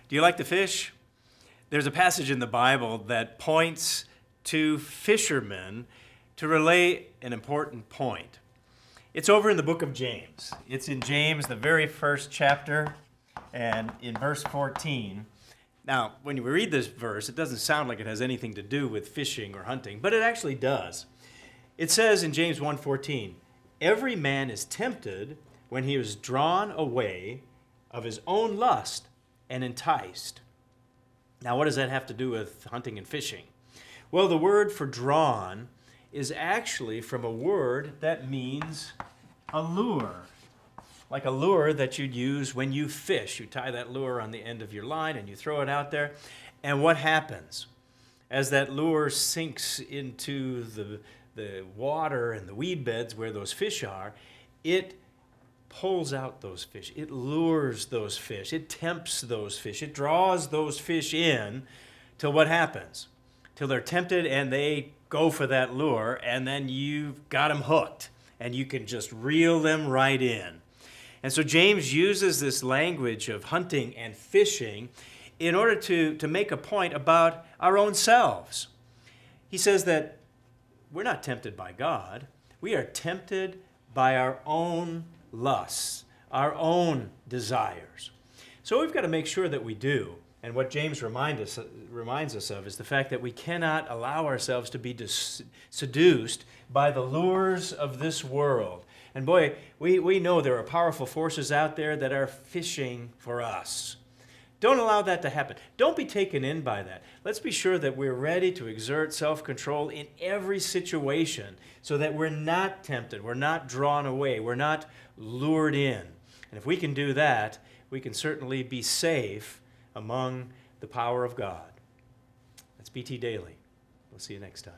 Do you like to fish? There's a passage in the Bible that points to fishermen to relay an important point. It's over in the book of James. It's in James, the very first chapter, and in verse 14. Now, when you read this verse, it doesn't sound like it has anything to do with fishing or hunting, but it actually does. It says in James 1:14, "Every man is tempted when he is drawn away of his own lust and enticed." Now, what does that have to do with hunting and fishing? Well, the word for drawn is actually from a word that means a lure. Like a lure that you'd use when you fish. You tie that lure on the end of your line and you throw it out there. And what happens? As that lure sinks into the water and the weed beds where those fish are, it pulls out those fish. It lures those fish. It tempts those fish. It draws those fish in till what happens? Till they're tempted and they go for that lure, and then you've got them hooked and you can just reel them right in. And so James uses this language of hunting and fishing in order to make a point about our own selves. He says that we're not tempted by God. We are tempted by our own lusts, our own desires. So we've got to make sure that we do. And what James reminds us of is the fact that we cannot allow ourselves to be seduced by the lures of this world. And boy, we know there are powerful forces out there that are fishing for us. Don't allow that to happen. Don't be taken in by that. Let's be sure that we're ready to exert self-control in every situation so that we're not tempted, we're not drawn away, we're not lured in. And if we can do that, we can certainly be safe among the power of God. That's BT Daily. We'll see you next time.